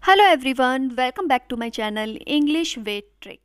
Hello everyone, welcome back to my channel English with trick.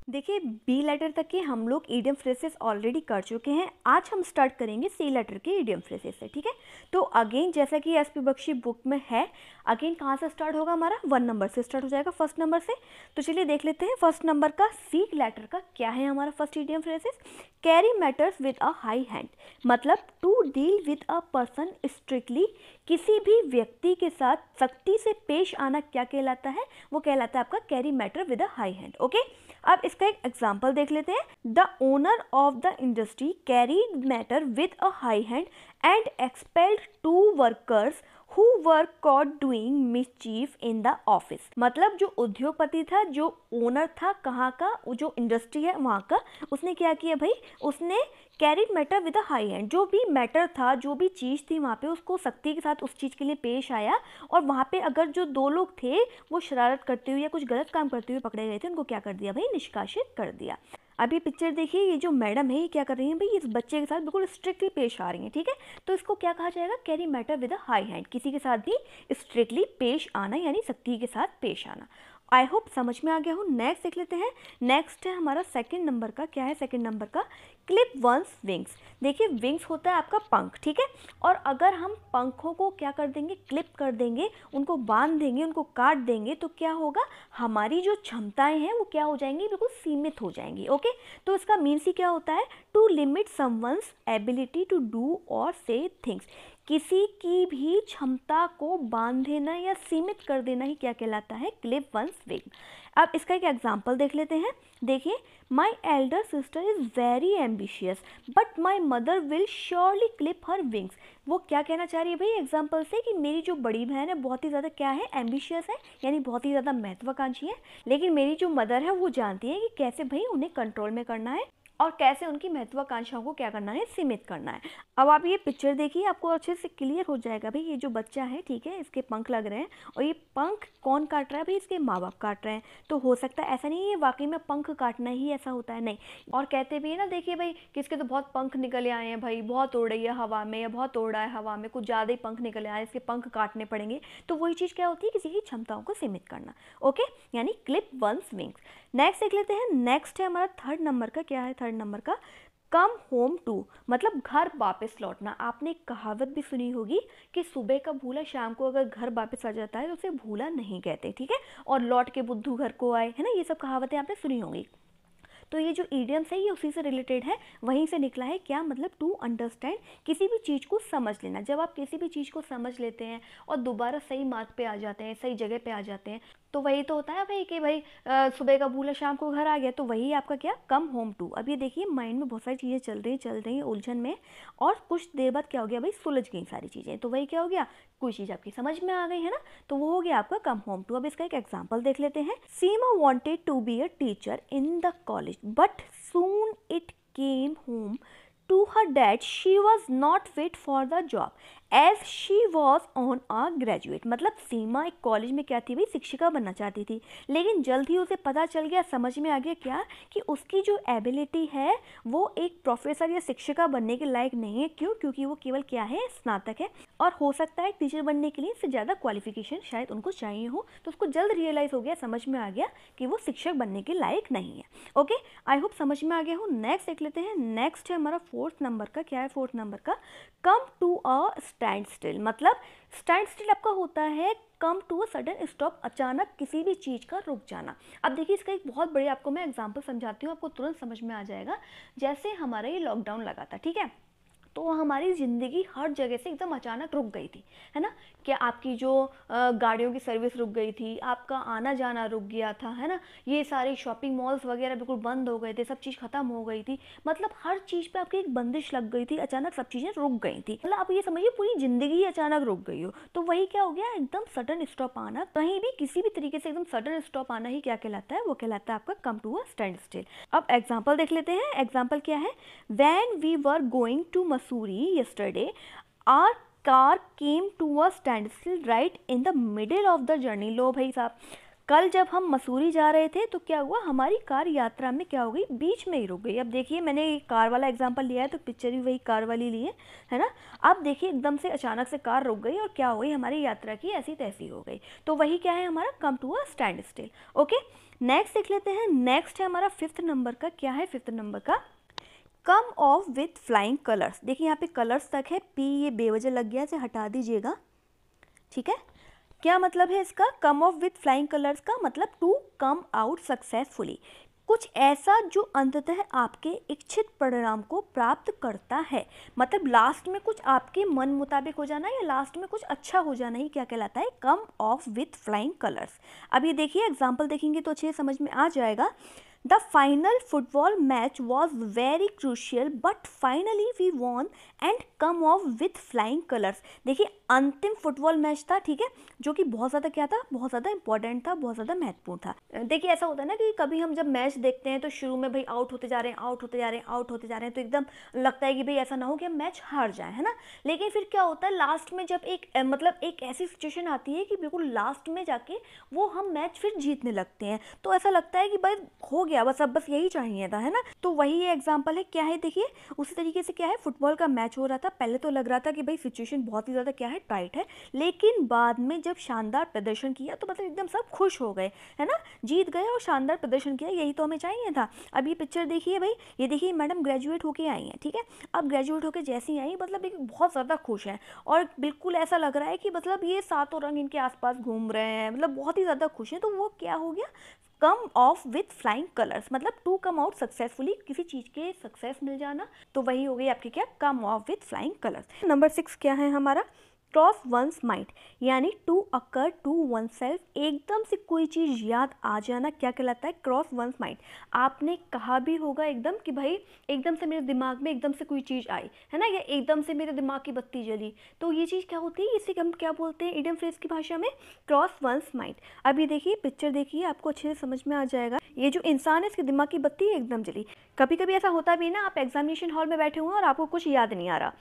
देखिए, B letter तक के हम लोग ईडियम फ्रेजेस ऑलरेडी कर चुके हैं। आज हम स्टार्ट करेंगे सी लेटर के ईडियम फ्रेजेस से, ठीक है। तो अगेन जैसा कि एसपी बख्शी बुक में है, अगेन कहाँ से स्टार्ट होगा, हमारा 1 नंबर से स्टार्ट हो जाएगा, फर्स्ट नंबर से। तो चलिए देख लेते हैं फर्स्ट नंबर का सी लेटर का क्या है हमारा first idiom phrases. Carry matters with a high hand, मतलब to deal with a person strictly, किसी भी व्यक्ति के साथ सख्ती से पेश आना क्या कहलाता है, वो कहलाता है आपका carry matter with a high hand. Okay, अब इसका एक एग्जाम्पल देख लेते हैं। The owner of the industry carried matter with a high hand and expelled 2 workers who were caught doing mischief in the office। मतलब जो उद्योगपति था, जो ओनर था, कहाँ का, वो जो इंडस्ट्री है वहाँ का, उसने क्या किया भाई, उसने carried matter with a high hand, जो भी मैटर था, जो भी चीज़ थी वहाँ पे, उसको सख्ती के साथ उस चीज़ के लिए पेश आया। और वहाँ पे अगर जो 2 लोग थे वो शरारत करते हुए या कुछ गलत काम करते हुए पकड़े गए थे, उनको क्या कर दिया भाई, निष्कासित कर दिया। अब ये पिक्चर देखिए, ये जो मैडम है ये क्या कर रही है भाई, इस बच्चे के साथ बिल्कुल स्ट्रिक्टली पेश आ रही हैं, ठीक है। तो इसको क्या कहा जाएगा, carry matter with a high hand, किसी के साथ भी स्ट्रिक्टली पेश आना, यानी सख्ती के साथ पेश आना। आई होप समझ में आ गया हो। नेक्स्ट देख लेते हैं। नेक्स्ट है हमारा सेकंड नंबर का, क्या है सेकंड नंबर का, क्लिप वंस विंग्स। देखिए, विंग्स होता है आपका पंख, ठीक है। और अगर हम पंखों को क्या कर देंगे, क्लिप कर देंगे, उनको बांध देंगे, उनको काट देंगे, तो क्या होगा, हमारी जो क्षमताएं हैं वो क्या हो जाएंगी, बिल्कुल सीमित हो जाएंगी। ओके, तो इसका मीन्स ही क्या होता है, to limit someone's ability to do or say things. किसी की भी क्षमता को बांध देना या सीमित कर देना ही क्या कहलाता है, क्लिप वंस विंग। अब इसका एक एग्जाम्पल देख लेते हैं। देखिए, my elder sister is very ambitious but my mother will surely clip her wings. वो क्या कहना चाह रही है भाई एग्जाम्पल से, कि मेरी जो बड़ी बहन है बहुत ही ज़्यादा क्या है, एम्बिशियस है, यानी बहुत ही ज़्यादा महत्वाकांक्षी है, लेकिन मेरी जो मदर है वो जानती है कि कैसे भाई उन्हें कंट्रोल में करना है और कैसे उनकी महत्वाकांक्षाओं को क्या करना है, सीमित करना है। अब आप ये पिक्चर देखिए, आपको अच्छे से क्लियर हो जाएगा भाई, ये जो बच्चा है, ठीक है, इसके पंख लग रहे हैं, और ये पंख कौन काट रहा है भाई, इसके माँ बाप काट रहे हैं। तो हो सकता है ऐसा नहीं है वाकई में पंख काटना ही ऐसा होता है, नहीं। और कहते भी है ना, देखिए भाई, किसके तो बहुत पंख निकले आए हैं भाई, बहुत उड़ रही है हवा में, या बहुत उड़ रहा है हवा में, कुछ ज़्यादा ही पंख निकले आए, इसके पंख काटने पड़ेंगे। तो वही चीज़ क्या होती है, किसी की क्षमताओं को सीमित करना। ओके, यानी क्लिप वंस विंग्स। नेक्स्ट देख लेते हैं। नेक्स्ट है हमारा थर्ड नंबर का, क्या है थर्ड नंबर का, कम होम टू, मतलब घर वापस लौटना। आपने एक कहावत भी सुनी होगी कि सुबह का भूला शाम को अगर घर वापस आ जाता है तो उसे भूला नहीं कहते, ठीक है। और लौट के बुद्धू घर को आए, है ना, ये सब कहावतें आपने सुनी होंगी। तो ये जो ईडियम्स है ये उसी से रिलेटेड है, वहीं से निकला है। क्या मतलब, टू अंडरस्टैंड, किसी भी चीज़ को समझ लेना। जब आप किसी भी चीज़ को समझ लेते हैं और दोबारा सही मार्ग पे आ जाते हैं, सही जगह पे आ जाते हैं, तो वही तो होता है भाई कि भाई सुबह का भूला शाम को घर आ गया, तो वही आपका क्या, कम होम टू। अब ये देखिए, माइंड में बहुत सारी चीज़ें चल रही हैं उलझन में, और कुछ देर बाद क्या हो गया भाई, सुलझ गई सारी चीज़ें। तो वही क्या हो गया, कोई चीज़ आपकी समझ में आ गई, है ना, तो वो हो गया आपका कम होम टू। अब इसका एक एग्जाम्पल देख लेते हैं। Seema wanted to be a teacher in the college but soon it came home to her dad she was not fit for the job as she was on a graduate। मतलब सीमा एक college में क्या थी भाई, शिक्षिका बनना चाहती थी, लेकिन जल्द ही उसे पता चल गया, समझ में आ गया क्या, कि उसकी जो एबिलिटी है वो एक प्रोफेसर या शिक्षिका बनने के लायक नहीं है। क्यों, क्योंकि वो केवल क्या है, स्नातक है, और हो सकता है टीचर बनने के लिए इससे ज़्यादा क्वालिफिकेशन शायद उनको चाहिए हो। तो उसको जल्द रियलाइज़ हो गया, समझ में आ गया कि वो शिक्षक बनने के लायक नहीं है। ओके, आई होप समझ में आ गया हो। नेक्स्ट देख लेते हैं। नेक्स्ट है हमारा फोर्थ नंबर का, क्या है फोर्थ नंबर का, come to a standstill. मतलब स्टैंड स्टिल आपका होता है come to a sudden stop, अचानक किसी भी चीज़ का रुक जाना। अब देखिए, इसका एक बहुत बड़े आपको मैं एग्जांपल समझाती हूँ, आपको तुरंत समझ में आ जाएगा। जैसे हमारा ये लॉकडाउन लगा था, ठीक है, तो हमारी ज़िंदगी हर जगह से एकदम अचानक रुक गई थी, है ना। क्या आपकी जो गाड़ियों की सर्विस रुक गई थी, आपका आना जाना रुक गया था, है ना, ये सारे शॉपिंग मॉल्स वगैरह बिल्कुल बंद हो गए थे, सब चीज़ ख़त्म हो गई थी। मतलब हर चीज़ पे आपकी एक बंदिश लग गई थी, अचानक सब चीज़ें रुक गई थी। मतलब आप ये समझिए पूरी ज़िंदगी ही अचानक रुक गई हो। तो वही क्या हो गया, एकदम सडन स्टॉप आना, कहीं भी किसी भी तरीके से एकदम सडन स्टॉप आना ही क्या कहलाता है, वो कहलाता है आपका come to a standstill. अब एग्जाम्पल देख लेते हैं। एग्जाम्पल क्या है, when we were going to Mussoorie yesterday our car came to a standstill right in the middle of the journey। लो भाई साहब, कल जब हम मसूरी जा रहे थे तो क्या हुआ, हमारी कार यात्रा में क्या हो गई, बीच में ही रुक गई। अब देखिए मैंने कार वाला एग्जांपल लिया है तो पिक्चर भी वही कार वाली ली है ना। अब देखिए एकदम से अचानक से कार रुक गई और क्या हो गई, हमारी यात्रा की ऐसी तैसी हो गई। तो वही क्या है हमारा, come to a standstill. Okay, next देख लेते हैं। नेक्स्ट है हमारा 5th नंबर का, क्या है 5th नंबर का, कम ऑफ विथ फ्लाइंग कलर्स। देखिए यहाँ पे कलर्स तक है, पी ये बेवजह लग गया, इसे हटा दीजिएगा, ठीक है। क्या मतलब है इसका, कम ऑफ विथ फ्लाइंग कलर्स का मतलब टू कम आउट सक्सेसफुली, कुछ ऐसा जो अंततः आपके इच्छित परिणाम को प्राप्त करता है। मतलब लास्ट में कुछ आपके मन मुताबिक हो जाना या लास्ट में कुछ अच्छा हो जाना ही क्या कहलाता है, कम ऑफ विथ फ्लाइंग कलर्स। अब ये देखिए एग्जाम्पल देखेंगे तो अच्छे समझ में आ जाएगा। The final football match was very crucial, but finally we won and come off with flying colors। देखिए अंतिम फुटबॉल मैच था, ठीक है, जो कि बहुत ज़्यादा क्या था, बहुत ज़्यादा इंपॉर्टेंट था, बहुत ज़्यादा महत्वपूर्ण था। देखिए ऐसा होता है ना कि कभी हम जब मैच देखते हैं तो शुरू में भाई आउट होते जा रहे हैं, आउट होते जा रहे हैं, आउट होते जा रहे हैं, तो एकदम लगता है कि भाई ऐसा ना हो कि हम मैच हार जाए, है ना। लेकिन फिर क्या होता है लास्ट में, जब एक मतलब एक ऐसी सिचुएशन आती है कि बिल्कुल लास्ट में जाके वो हम मैच फिर जीतने लगते हैं, तो ऐसा लगता है कि भाई हो गया बस, अब बस यही चाहिए था, है ना। तो वही ये एग्जांपल है, क्या है देखिए उसी तरीके से क्या है, फुटबॉल का मैच हो रहा था, पहले तो लग रहा था कि भाई सिचुएशन बहुत ही ज़्यादा क्या है, टाइट है, लेकिन बाद में जब शानदार प्रदर्शन किया तो मतलब एकदम सब खुश हो गए, है ना, जीत गए और शानदार प्रदर्शन किया, यही तो हमें चाहिए था। अब ये पिक्चर देखिए भाई, ये देखिए मैडम ग्रेजुएट होके आई हैं, ठीक है। अब ग्रेजुएट होके जैसी आई मतलब एक बहुत ज़्यादा खुश हैं और बिल्कुल ऐसा लग रहा है कि मतलब ये सातों रंग इनके आसपास घूम रहे हैं, मतलब बहुत ही ज़्यादा खुश हैं। तो वो क्या हो गया, कम ऑफ विथ फ्लाइंग कलर्स, मतलब टू कम आउट सक्सेसफुली, किसी चीज़ के सक्सेस मिल जाना, तो वही हो गई आपकी क्या, come off with flying colours. Number 6 क्या है हमारा, क्रॉस वंस माइंड, यानी to occur to one self, एकदम से कोई चीज़ याद आ जाना क्या कहलाता है, क्रॉस वंस माइंड। आपने कहा भी होगा एकदम कि भाई एकदम से मेरे दिमाग में एकदम से कोई चीज़ आई, है ना, या एकदम से मेरे दिमाग की बत्ती जली, तो ये चीज़ क्या होती है, इसे हम क्या बोलते हैं इडियम फ्रेज की भाषा में, क्रॉस वंस माइंड। अभी देखिए पिक्चर देखिए, आपको अच्छे से समझ में आ जाएगा। ये जो इंसान है इसके दिमाग की बत्ती एकदम जली। कभी कभी ऐसा होता भी ना, आप एग्जामिनेशन हॉल में बैठे हुए हैं और आपको कुछ याद नहीं आ रहा,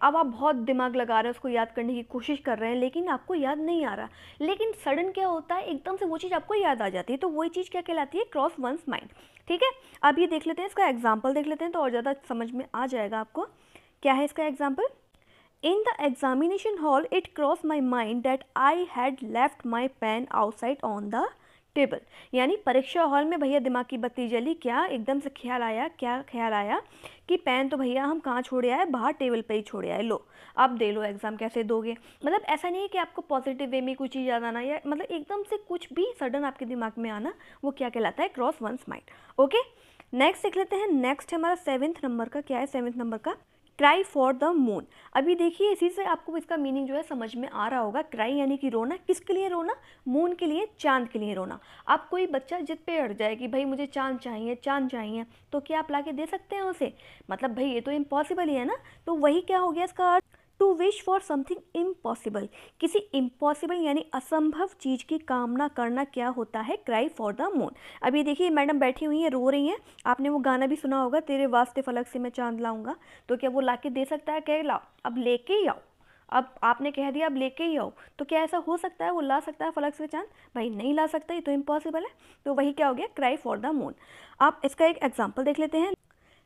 अब आप बहुत दिमाग लगा रहे हैं, उसको याद करने की कोशिश कर रहे हैं, लेकिन आपको याद नहीं आ रहा, लेकिन सडन क्या होता है एकदम से वो चीज़ आपको याद आ जाती है, तो वही चीज़ क्या कहलाती है, क्रॉस वंस माइंड, ठीक है। अब ये देख लेते हैं, इसका एग्जाम्पल देख लेते हैं तो और ज़्यादा समझ में आ जाएगा आपको। क्या है इसका example, in the examination hall it cross my mind that I had left my pen outside on the table, यानी परीक्षा हॉल में भैया दिमाग की बत्ती जली, क्या एकदम से ख्याल आया, क्या ख्याल आया कि पेन तो भैया हम कहाँ छोड़े आए, बाहर टेबल पे ही छोड़े आए, लो अब दे लो एग्ज़ाम, कैसे दोगे। मतलब ऐसा नहीं है कि आपको पॉजिटिव वे में कोई चीज़ याद आना, या मतलब एकदम से कुछ भी सडन आपके दिमाग में आना, वो क्या कहलाता है, cross one's mind. Okay, next देख लेते हैं। नेक्स्ट हमारा 7th नंबर का, क्या है 7th नंबर का, क्राई फॉर द मून। अभी देखिए इसी से आपको इसका मीनिंग जो है समझ में आ रहा होगा। क्राई यानी कि रोना, किसके लिए रोना, मून के लिए, चांद के लिए रोना। अब कोई बच्चा जिद पे अड़ जाए कि भाई मुझे चांद चाहिए, चांद चाहिए, तो क्या आप ला के दे सकते हैं उसे, मतलब भाई ये तो इम्पॉसिबल ही है ना। तो वही क्या हो गया इसका अर्थ, to wish for something impossible, किसी इम्पॉसिबल यानी असंभव चीज़ की कामना करना क्या होता है, क्राई फॉर द मून। अभी देखिए मैडम बैठी हुई हैं, रो रही हैं, आपने वो गाना भी सुना होगा, तेरे वास्ते फलक से मैं चांद लाऊंगा, तो क्या वो लाके दे सकता है, कह लाओ अब लेके ही आओ, अब आपने कह दिया अब लेके ही आओ, तो क्या ऐसा हो सकता है वो ला सकता है फलक से चांद, भाई नहीं ला सकता, ये तो इम्पॉसिबल है। तो वही क्या हो गया, क्राई फॉर द मून। आप इसका एक एग्जाम्पल देख लेते हैं।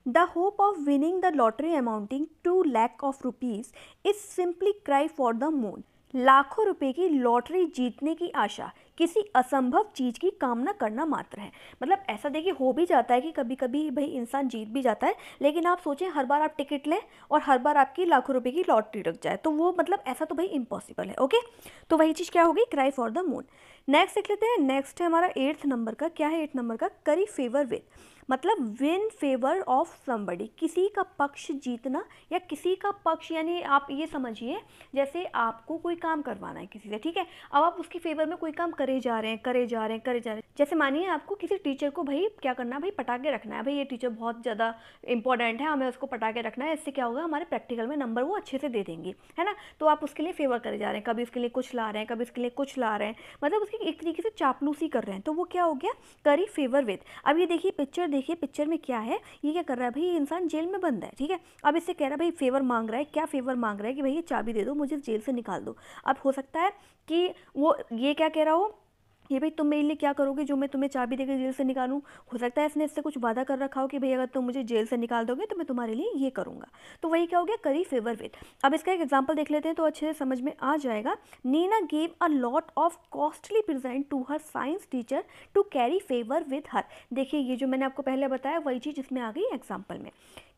The hope of winning the lottery amounting to lakh of rupees is simply cry for the moon। लाखों रुपए की लॉटरी जीतने की आशा किसी असंभव चीज़ की कामना करना मात्र है। मतलब ऐसा देखिए हो भी जाता है कि कभी कभी भाई इंसान जीत भी जाता है, लेकिन आप सोचें हर बार आप टिकट लें और हर बार आपकी लाखों रुपए की लॉटरी लग जाए, तो वो मतलब ऐसा तो भाई इम्पॉसिबल है। ओके, तो वही चीज़ क्या होगी, cry for the moon. Next देख लेते हैं। नेक्स्ट है हमारा 8th नंबर का, क्या है 8th नंबर का, करी फेवर विद, मतलब विन फेवर ऑफ समबडी, किसी का पक्ष जीतना या किसी का पक्ष, यानी आप ये समझिए जैसे आपको कोई काम करवाना है किसी से, ठीक है, अब आप उसकी फेवर में कोई काम करे जा रहे हैं, करे जा रहे हैं, करे जा रहे हैं। जैसे मानिए आपको किसी टीचर को भाई क्या करना है, भाई पटाके रखना है, भाई ये टीचर बहुत ज़्यादा इंपॉर्टेंट है, हमें उसको पटाके रखना है, इससे क्या होगा हमारे प्रैक्टिकल में नंबर वो अच्छे से दे देंगे, है ना। तो आप उसके लिए फेवर करे जा रहे हैं, कभी उसके लिए कुछ ला रहे हैं, कभी उसके लिए कुछ ला रहे हैं, मतलब उसकी एक तरीके से चापलूसी कर रहे हैं, तो वो क्या हो गया, करी फेवर विद। अब ये देखिए पिक्चर, देखिए पिक्चर में क्या है, ये क्या कर रहा है भाई, ये इंसान जेल में बंद है, ठीक है। अब इससे कह रहा है भाई फेवर मांग रहा है, क्या फेवर मांग रहा है कि भाई ये चाबी दे दो, मुझे जेल से निकाल दो। अब हो सकता है कि वो ये क्या कह रहा हो, ये भाई तुम मेरे लिए क्या करोगे जो मैं तुम्हें चाबी देकर जेल से निकालूं? हो सकता है इसने इससे कुछ वादा कर रखा हो कि भाई अगर तुम मुझे जेल से निकाल दोगे तो मैं तुम्हारे लिए ये करूंगा। तो वही क्या हो गया, करी फेवर विद। अब इसका एक एग्जांपल देख लेते हैं तो अच्छे से समझ में आ जाएगा। Neena gave a lot of costly present to her science teacher to carry favour with her. देखिए ये जो मैंने आपको पहले बताया वही चीज़ इसमें आ गई एग्जाम्पल में।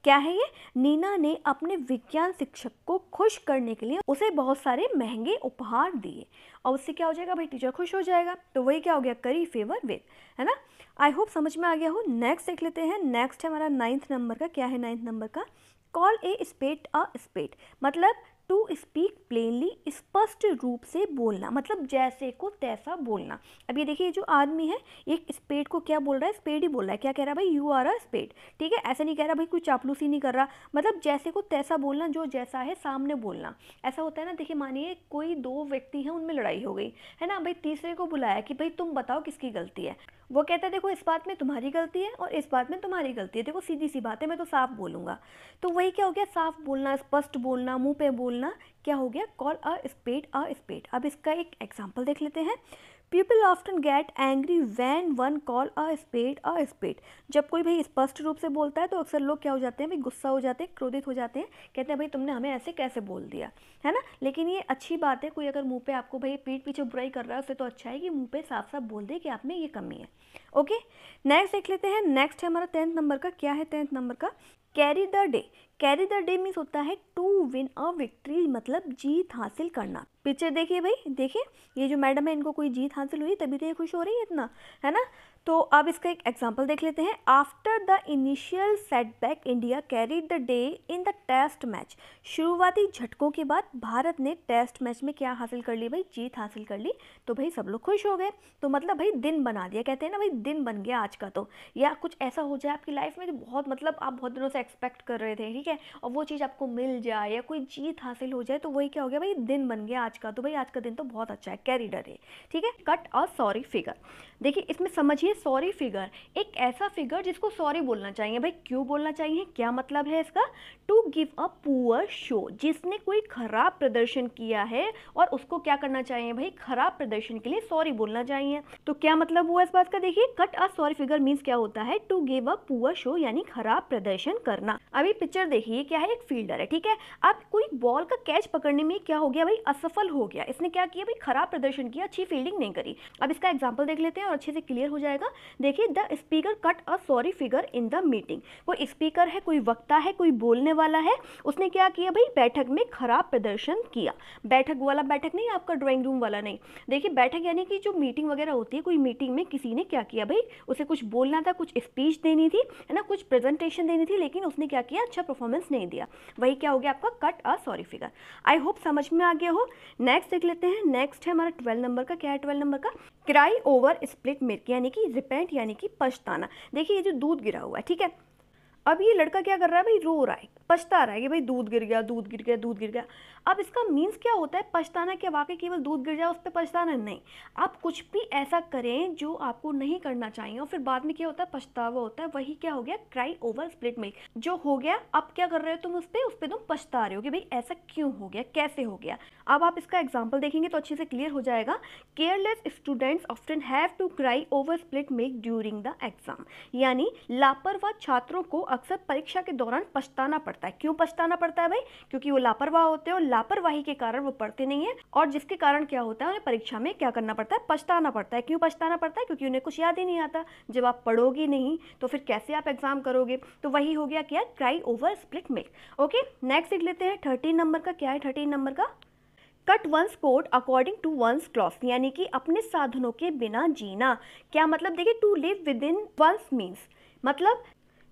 क्या है ये, नीना ने अपने विज्ञान शिक्षक को खुश करने के लिए उसे बहुत सारे महंगे उपहार दिए, और उससे क्या हो जाएगा भाई, टीचर खुश हो जाएगा। तो वही क्या हो गया, करी फेवर विद, है ना। आई होप समझ में आ गया हो। नेक्स्ट देख लेते हैं। नेक्स्ट है हमारा 9th नंबर का। क्या है 9th नंबर का, call a spade a spade, मतलब टू स्पीक प्लेनली, स्पष्ट रूप से बोलना, मतलब जैसे को तैसा बोलना। अब ये देखिए जो आदमी है एक स्पेड को क्या बोल रहा है, स्पेड ही बोल रहा है। क्या कह रहा है भाई, यू आर अ स्पेड, ठीक है। ऐसे नहीं कह रहा भाई कोई चापलूसी नहीं कर रहा, मतलब जैसे को तैसा बोलना, जो जैसा है सामने बोलना। ऐसा होता है ना, देखिए मानिए कोई दो व्यक्ति हैं उनमें लड़ाई हो गई है ना, भाई तीसरे को बुलाया कि भाई तुम बताओ किसकी गलती है। वो कहता है देखो इस बात में तुम्हारी गलती है और इस बात में तुम्हारी गलती है, देखो सीधी सी बात है, मैं तो साफ बोलूँगा। तो वही क्या हो गया, साफ बोलना, स्पष्ट बोलना, मुंह पे बोलना, क्या हो गया, call a spade a spade. अब इसका एक एग्जांपल देख लेते हैं। People often get angry when one call a spade. जब कोई भाई स्पष्ट रूप से बोलता है तो अक्सर लोग क्या हो जाते हैं भाई, गुस्सा हो जाते हैं, क्रोधित हो जाते हैं, कहते हैं भाई तुमने हमें ऐसे कैसे बोल दिया, है ना। लेकिन ये अच्छी बात है, कोई अगर मुंह पे आपको भाई पीठ पीछे बुराई कर रहा है उससे तो अच्छा है कि मुंह पे साफ साफ बोल दे कि आप में ये कमी है। ओके, नेक्स्ट देख लेते हैं। नेक्स्ट है हमारा 10th नंबर का। क्या है 10th नंबर का, carry the day. Carry the day means होता है टू विन अ विक्ट्री, मतलब जीत हासिल करना। पिक्चर देखिए भाई, देखिए ये जो मैडम है इनको कोई जीत हासिल हुई तभी तो ये खुश हो रही है इतना, है ना। तो अब इसका एक एग्जांपल देख लेते हैं। After the initial setback India carried the day in the test match. शुरुआती झटकों के बाद भारत ने टेस्ट मैच में क्या हासिल कर ली भाई, जीत हासिल कर ली। तो भाई सब लोग खुश हो गए, तो मतलब भाई दिन बना दिया, कहते हैं ना भाई दिन बन गया आज का। तो या कुछ ऐसा हो जाए आपकी लाइफ में जो बहुत मतलब आप बहुत दिनों से एक्सपेक्ट कर रहे थे, ठीक है, और वो चीज़ आपको मिल जाए या कोई जीत हासिल हो जाए, तो वही क्या हो गया भाई, दिन बन गया आज का। तो भाई आज का दिन तो बहुत अच्छा है, कैरी द डे, ठीक है। कट और सॉरी फिगर। देखिए इसमें समझिए, सॉरी फिगर एक ऐसा फिगर जिसको सॉरी बोलना चाहिए। भाई क्यों बोलना चाहिए, क्या मतलब है इसका, to give a poor show, जिसने कोई खराब प्रदर्शन किया है और उसको क्या करना चाहिए भाई, खराब प्रदर्शन के लिए सॉरी बोलना चाहिए। तो क्या मतलब हुआ इस बात का, देखिए cut a sorry figure means क्या होता है, to give a poor show, यानी खराब प्रदर्शन करना। अभी पिक्चर देखिए, क्या है, एक फील्डर है, ठीक है। अब कोई बॉल का कैच पकड़ने में क्या हो गया भाई, असफल हो गया। इसने क्या किया भाई, खराब प्रदर्शन किया, अच्छी फील्डिंग नहीं करी। अब इसका एग्जांपल देख लेते हैं और अच्छे से क्लियर हो जाएगा। देखिए the speaker cut a sorry figure in the meeting. कोई स्पीकर है, कोई वक्ता है, कोई बोलने वाला है, उसने क्या किया भाई, बैठक में खराब प्रदर्शन किया। बैठक वाला बैठक नहीं, आपका ड्राइंग रूम वाला नहीं। देखिए बैठक यानी कि जो मीटिंग वगैरह होती है, कोई मीटिंग में किसी ने क्या किया भाई, उसे कुछ बोलना था, कुछ स्पीच देनी थी, है ना, कुछ प्रेजेंटेशन देनी थी, लेकिन उसने क्या किया, अच्छा परफॉर्मेंस नहीं दिया। वही क्या हो गया आपका, cut a sorry figure. I hope समझ में आ गया हो। नेक्स्ट देख लेते हैं। नेक्स्ट है हमारा 12 नंबर का। क्या है 12 नंबर का, क्राई ओवर स्प्लिट मिल्क, यानी कि रिपेंट, यानी कि पछताना। देखिए ये जो दूध गिरा हुआ है, ठीक है, अब ये लड़का क्या कर रहा है भाई, रो रहा है, पछता रहा है कि भाई दूध गिर गया, दूध गिर गया, दूध गिर गया। अब इसका मीन्स क्या होता है, पछताना, क्या वाकई केवल दूध गिर जाए उस पर पछताना नहीं। आप कुछ भी ऐसा करें जो आपको नहीं करना चाहिए और फिर बाद में क्या होता है, पछतावा होता है। वही क्या हो गया, क्राई ओवर स्प्लिट मिल्क, जो हो गया अब क्या कर रहे हो तुम उस पर तुम पछता रहे हो कि भाई ऐसा क्यों हो गया, कैसे हो गया। अब आप इसका एग्जाम्पल देखेंगे तो अच्छे से क्लियर हो जाएगा। Careless students often have to cry over split milk during the exam, यानी लापरवाह छात्रों को अक्सर परीक्षा के दौरान पछताना पड़ता है। क्यों पछताना पड़ता है भाई, क्योंकि वो लापरवाह होते हैं और लापरवाही के कारण वो पढ़ते नहीं है, और जिसके कारण क्या होता है, उन्हें परीक्षा में क्या करना पड़ता है, पछताना पड़ता है। क्यों पछताना पड़ता है, क्योंकि उन्हें कुछ याद ही नहीं आता। जब आप पढ़ोगे नहीं तो फिर कैसे आप एग्जाम करोगे। तो वही हो गया क्या, cry over split milk. Okay, next देख लेते हैं 13 नंबर का। क्या है 13 नंबर का, cut one's coat according to one's cloth, यानी कि अपने साधनों के बिना जीना। क्या मतलब, देखिए to live within one's means, मतलब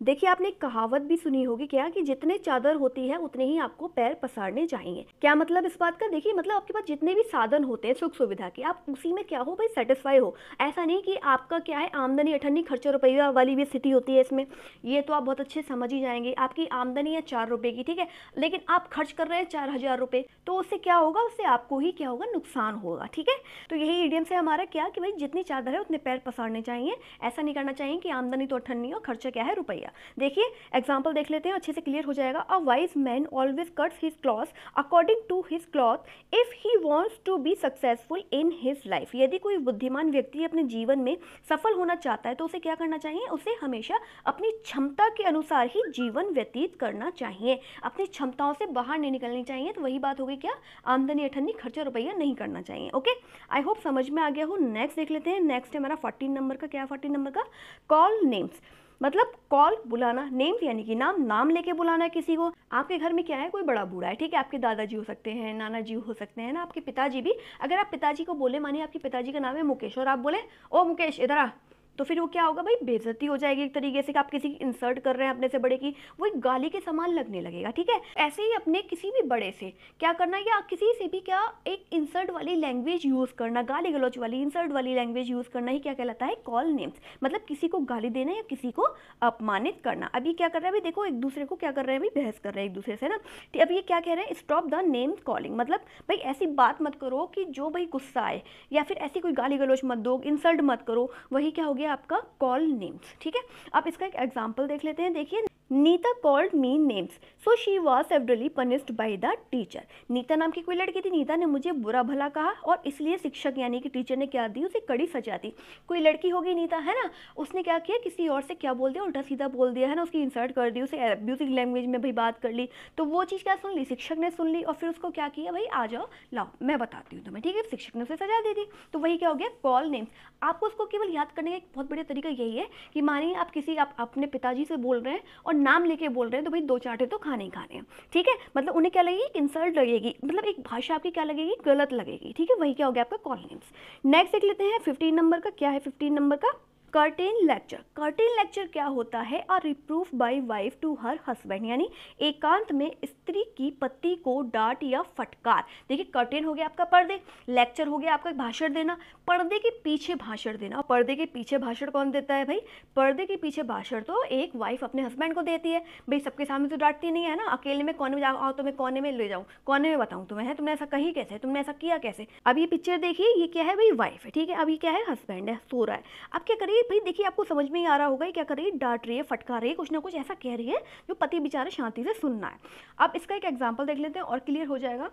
देखिए आपने एक कहावत भी सुनी होगी, क्या कि जितने चादर होती है उतने ही आपको पैर पसारने चाहिए। क्या मतलब इस बात का, देखिए मतलब आपके पास जितने भी साधन होते हैं सुख सुविधा के, आप उसी में क्या हो भाई, सेटिस्फाई हो। ऐसा नहीं कि आपका क्या है, आमदनी अठन्नी खर्चा रुपया वाली भी स्थिति होती है इसमें। ये तो आप बहुत अच्छे समझ ही जाएंगे। आपकी आमदनी है 4 रुपये की, ठीक है, लेकिन आप खर्च कर रहे हैं 4000 रुपये, तो उससे क्या होगा, उससे आपको ही क्या होगा, नुकसान होगा, ठीक है। तो यही इडियम से हमारा क्या कि भाई जितनी चादर है उतने पैर पसारने चाहिए। ऐसा नहीं करना चाहिए कि आमदनी तो अठन्नी और खर्चा क्या है रुपया। गया। देखिए एग्जाम्पल देख लेते हैं, अच्छे से क्लियर हो जाएगा। A wise man always cuts his cloth according to his cloth if he wants to be successful in his life. यदि कोई बुद्धिमान व्यक्ति अपने जीवन में सफल होना चाहता है तो उसे क्या करना चाहिए, उसे हमेशा अपनी क्षमता के अनुसार ही जीवन व्यतीत करना चाहिए, अपनी क्षमताओं से बाहर नहीं निकलनी चाहिए। तो वही बात होगी क्या, आमदनी अठन्नी खर्चा रुपया नहीं करना चाहिए। ओके, आई होप समझ में आ गया हो। नेक्स्ट देख लेते हैं। नेक्स्ट है हमारा 14 नंबर का। क्या है 14 नंबर का, कॉल नेम्स। मतलब कॉल बुलाना, नेम्स यानी कि नाम, नाम लेके बुलाना है किसी को। आपके घर में क्या है, कोई बड़ा बूढ़ा है, ठीक है, आपके दादाजी हो सकते हैं, नाना जी हो सकते हैं ना, आपके पिताजी भी। अगर आप पिताजी को बोले, मानिए आपके पिताजी का नाम है मुकेश और आप बोले ओ मुकेश इधर आ, तो फिर वो क्या होगा भाई, बेइज्जती हो जाएगी एक तरीके से कि आप किसी की इंसल्ट कर रहे हैं अपने से बड़े की, वो एक गाली के समान लगने लगेगा। ठीक है, ऐसे ही अपने किसी भी बड़े से क्या करना, या किसी से भी क्या एक इंसल्ट वाली लैंग्वेज यूज़ करना, गाली गलौच वाली इंसल्ट वाली लैंग्वेज यूज़ करना ही क्या कहलाता है, कॉल नेम्स। मतलब किसी को गाली देना या किसी को अपमानित करना। अभी क्या कर रहे हैं भाई, देखो एक दूसरे को क्या कर रहे हैं भाई, बहस कर रहे हैं एक दूसरे से ना। अब ये क्या कह रहे हैं, स्टॉप द नेम्स कॉलिंग। मतलब भाई ऐसी बात मत करो कि जो भाई गुस्सा आए, या फिर ऐसी कोई गाली गलौच मत दो, इंसल्ट मत करो, वही क्या हो गया आपका कॉल नेम्स। ठीक है, आप इसका एक एग्जांपल देख लेते हैं। देखिए, Neeta called me names so she was severely punished by the teacher. Neeta नाम की कोई लड़की थी, नीता ने मुझे बुरा भला कहा और इसलिए शिक्षक यानी कि टीचर ने क्या दी, उसे कड़ी सजा दी। कोई लड़की होगी नीता, है ना, उसने क्या किया, किसी और से क्या बोल दिया, उल्टा सीधा बोल दिया, है ना, उसकी इंसल्ट कर दी, उसे एब्यूजिव लैंग्वेज में भाई बात कर ली। तो वो चीज़ क्या सुन ली, शिक्षक ने सुन ली और फिर उसको क्या किया, भाई आ जाओ लाओ मैं बताती हूँ तुम्हें। ठीक है, शिक्षक ने उसे सजा दे दी। तो वही क्या हो गया, कॉल नेम्स। आपको उसको केवल याद करने का एक बहुत बढ़िया तरीका यही है कि मानिए आप किसी आप अपने पिताजी से बोल रहे हैं और नाम लेके बोल रहे हैं, तो भाई दो चांटे तो खाने ही खाने हैं। ठीक है, मतलब उन्हें क्या लगेगी, इंसल्ट लगेगी, मतलब एक भाषा आपकी क्या लगेगी, गलत लगेगी। ठीक है, वही क्या हो गया आपका कॉल नेम्स। नेक्स्ट देख लेते हैं 15 नंबर का। क्या है 15 नंबर का, कर्टेन लेक्चर। कर्टेन लेक्चर क्या होता है, a reproof by wife to her husband, यानी एकांत में स्त्री की पति को डांट या फटकार। देखिए कर्टेन हो गया आपका पर्दे, लेक्चर हो गया आपका भाषण देना, पर्दे के पीछे भाषण देना। और पर्दे के पीछे भाषण कौन देता है भाई, पर्दे के पीछे भाषण तो एक वाइफ अपने हस्बैंड को देती है। भाई सबके सामने तो डांटती नहीं है ना, अकेले में कोने में जाओ, आओ तुम्हें कोने में ले जाऊँ, कोने में बताऊँ तुम्हें, है तुमने ऐसा कही कैसे, तुमने ऐसा किया कैसे। अब ये पिक्चर देखिए, ये क्या है भाई, वाइफ है। ठीक है, अब ये क्या है, हस्बैंड है, सो रहा है। अब क्या करिए भाई, देखिए आपको समझ में ही आ रहा होगा क्या कर रही है, डांट रही है, फटकार रही है, कुछ ना कुछ ऐसा कह रही है जो पति बेचारा शांति से सुनना है। अब इसका एक एग्जांपल देख लेते हैं और क्लियर हो जाएगा।